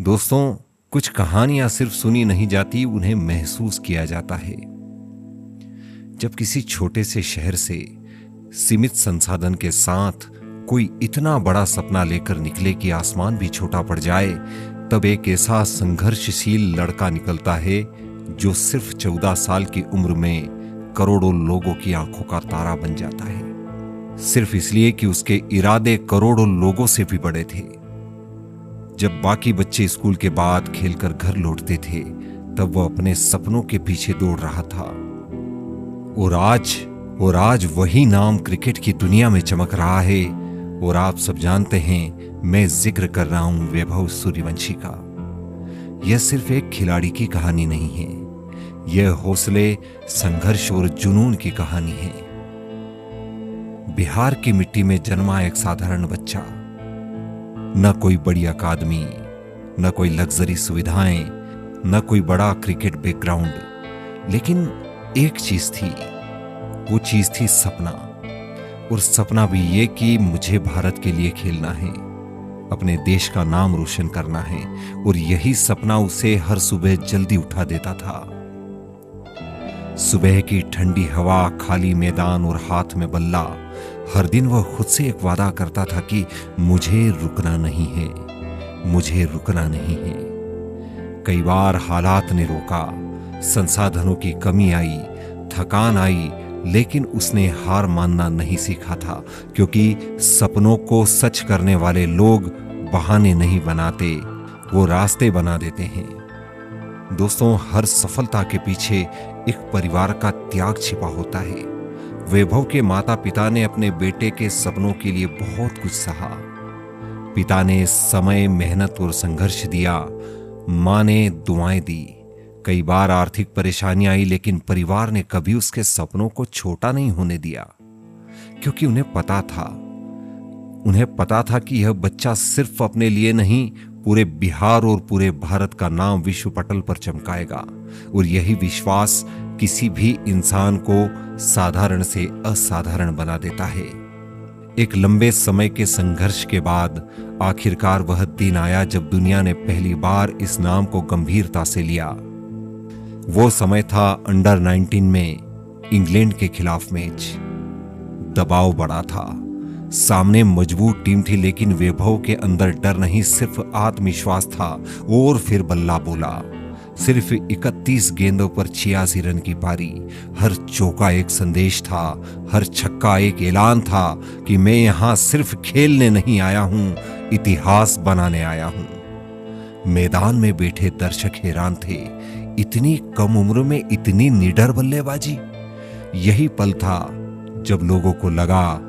दोस्तों, कुछ कहानियां सिर्फ सुनी नहीं जाती, उन्हें महसूस किया जाता है। जब किसी छोटे से शहर से सीमित संसाधन के साथ कोई इतना बड़ा सपना लेकर निकले कि आसमान भी छोटा पड़ जाए, तब एक ऐसा संघर्षशील लड़का निकलता है जो सिर्फ 14 साल की उम्र में करोड़ों लोगों की आंखों का तारा बन जाता है, सिर्फ इसलिए कि उसके इरादे करोड़ों लोगं से भी बड़े थे। जब बाकी बच्चे स्कूल के बाद खेलकर घर लौटते थे, तब वो अपने सपनों के पीछे दौड़ रहा था। और आज वही नाम क्रिकेट की दुनिया में चमक रहा है। और आप सब जानते हैं, मैं जिक्र कर रहा हूं वैभव सूर्यवंशी का। यह सिर्फ एक खिलाड़ी की कहानी नहीं है, यह हौसले, संघर्ष और जुनून की कहानी है। बिहार की मिट्टी में जन्मा एक साधारण बच्चा, न कोई बड़ी अकादमी, न कोई लग्जरी सुविधाएं, न कोई बड़ा क्रिकेट बैकग्राउंड, लेकिन एक चीज थी, वो चीज थी सपना। और सपना भी ये कि मुझे भारत के लिए खेलना है, अपने देश का नाम रोशन करना है। और यही सपना उसे हर सुबह जल्दी उठा देता था। सुबह की ठंडी हवा, खाली मैदान और हाथ में बल्ला। हर दिन वह खुद से एक वादा करता था कि मुझे रुकना नहीं है, मुझे रुकना नहीं है। कई बार हालात ने रोका, संसाधनों की कमी आई, थकान आई, लेकिन उसने हार मानना नहीं सीखा था, क्योंकि सपनों को सच करने वाले लोग बहाने नहीं बनाते, वो रास्ते बना देते हैं। दोस्तों, हर सफलता के पीछे एक परिवार का त्याग छिपा होता है। वैभव के माता पिता ने अपने बेटे के सपनों के लिए बहुत कुछ सहा। पिता ने समय, मेहनत और संघर्ष दिया, मां ने दुआएं दी। कई बार आर्थिक परेशानियां आई, लेकिन परिवार ने कभी उसके सपनों को छोटा नहीं होने दिया, क्योंकि उन्हें पता था कि यह बच्चा सिर्फ अपने लिए नहीं, पूरे बिहार और पूरे भारत का नाम विश्व पटल पर चमकाएगा। और यही विश्वास किसी भी इंसान को साधारण से असाधारण बना देता है। एक लंबे समय के संघर्ष के बाद आखिरकार वह दिन आया जब दुनिया ने पहली बार इस नाम को गंभीरता से लिया। वो समय था अंडर 19 में इंग्लैंड के खिलाफ मैच। दबाव बड़ा था, सामने मजबूत टीम थी, लेकिन वैभव के अंदर डर नहीं, सिर्फ आत्मविश्वास था। और फिर बल्ला बोला। सिर्फ 31 गेंदों पर 86 रन की पारी। हर चौका एक संदेश था, हर छक्का एक ऐलान था कि मैं यहां सिर्फ खेलने नहीं आया हूं, इतिहास बनाने आया हूं। मैदान में बैठे दर्शक हैरान थे, इतनी कम उम्र में इतनी निडर बल्लेबाजी। यही पल था जब लोगों को लगा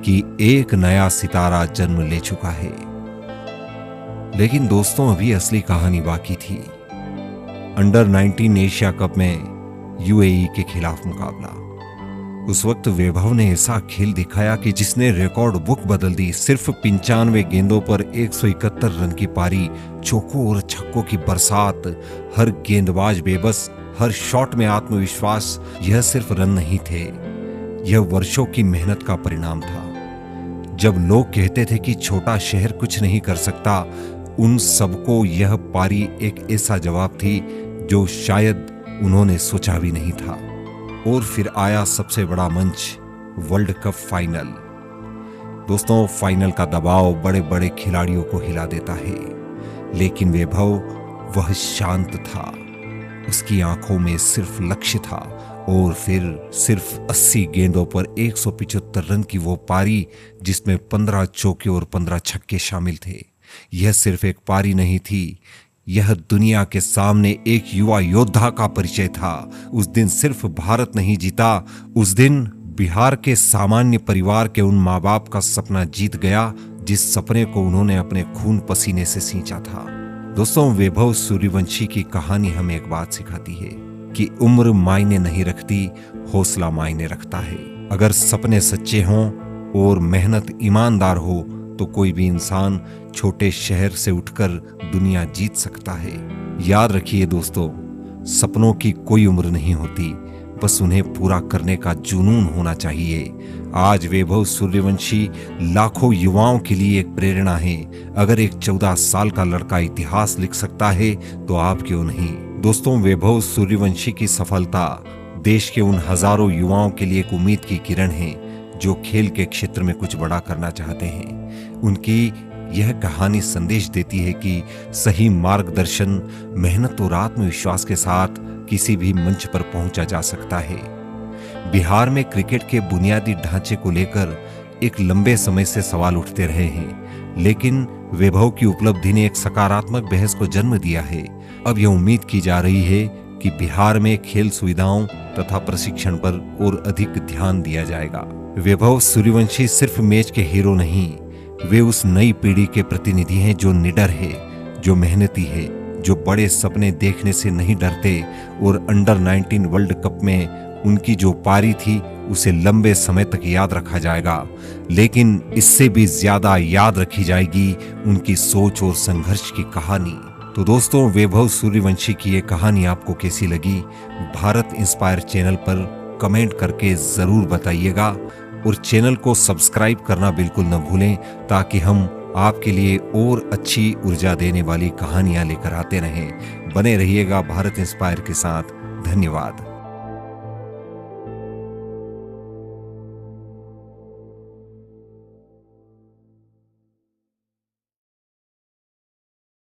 कि एक नया सितारा जन्म ले चुका है। लेकिन दोस्तों, अभी असली कहानी बाकी थी। अंडर 19 एशिया कप में यूएई के खिलाफ मुकाबला। उस वक्त वैभव ने ऐसा खेल दिखाया कि जिसने रिकॉर्ड बुक बदल दी। सिर्फ 95 गेंदों पर 171 रन की पारी, चौकों और छक्कों की बरसात, हर गेंदबाज बेबस, हर शॉट में आत्मविश्वास। यह सिर्फ रन नहीं थे, यह वर्षों की मेहनत का परिणाम था। जब लोग कहते थे कि छोटा शहर कुछ नहीं कर सकता, उन सबको यह पारी एक ऐसा जवाब थी जो शायद उन्होंने सोचा भी नहीं था। और फिर आया सबसे बड़ा मंच, वर्ल्ड कप फाइनल। दोस्तों, फाइनल का दबाव बड़े बड़े खिलाड़ियों को हिला देता है, लेकिन वैभव, वह शांत था। उसकी आंखों में सिर्फ लक्ष्य था। और फिर सिर्फ 80 गेंदों पर 175 रन की वो पारी, जिसमें 15 चौके और 15 छक्के शामिल थे। यह सिर्फ एक पारी नहीं थी, यह दुनिया के सामने एक युवा योद्धा का परिचय था। उस दिन सिर्फ भारत नहीं जीता, उस दिन बिहार के सामान्य परिवार के उन माँ बाप का सपना जीत गया, जिस सपने को उन्होंने अपने खून पसीने से सींचा था। दोस्तों, वैभव सूर्यवंशी की कहानी हमें एक बात सिखाती है कि उम्र मायने नहीं रखती, हौसला मायने रखता है। अगर सपने सच्चे हों और मेहनत ईमानदार हो, तो कोई भी इंसान छोटे शहर से उठकर दुनिया जीत सकता है। याद रखिए दोस्तों, सपनों की कोई उम्र नहीं होती, बस उन्हें पूरा करने का जुनून होना चाहिए। आज वैभव सूर्यवंशी लाखों युवाओं के लिए एक प्रेरणा है। अगर एक 14 साल का लड़का इतिहास लिख सकता है तो आप क्यों नहीं। दोस्तों, वैभव सूर्यवंशी की सफलता देश के उन हजारों युवाओं के लिए एक उम्मीद की किरण है जो खेल के क्षेत्र में कुछ बड़ा करना चाहते हैं। उनकी यह कहानी संदेश देती है कि सही मार्गदर्शन, मेहनत और आत्मविश्वास के साथ किसी भी मंच पर पहुंचा जा सकता है। बिहार में क्रिकेट के बुनियादी ढांचे को लेकर एक लंबे समय से सवाल उठते रहे हैं, लेकिन वैभव की उपलब्धि ने एक सकारात्मक बहस को जन्म दिया है। अब यह उम्मीद की जा रही है कि बिहार में खेल सुविधाओं तथा प्रशिक्षण पर और अधिक ध्यान दिया जाएगा। वैभव सूर्यवंशी सिर्फ मैच के हीरो नहीं, वे उस नई पीढ़ी के प्रतिनिधि हैं जो निडर है, जो मेहनती है, जो बड़े सपने देखने से नहीं डरते और अंडर 19 वर्ल्ड कप में उनकी जो पारी थी उसे लंबे समय तक याद रखा जाएगा। लेकिन इससे भी ज्यादा याद रखी जाएगी उनकी सोच और संघर्ष की कहानी। तो दोस्तों, वैभव सूर्यवंशी की ये कहानी आपको कैसी लगी? भारत इंस्पायर चैनल पर कमेंट करके जरूर बताइएगा और चैनल को सब्सक्राइब करना बिल्कुल न भूलें, ताकि हम आपके लिए और अच्छी ऊर्जा देने वाली कहानियां लेकर आते रहें। बने रहिएगा भारत इंस्पायर के साथ। धन्यवाद।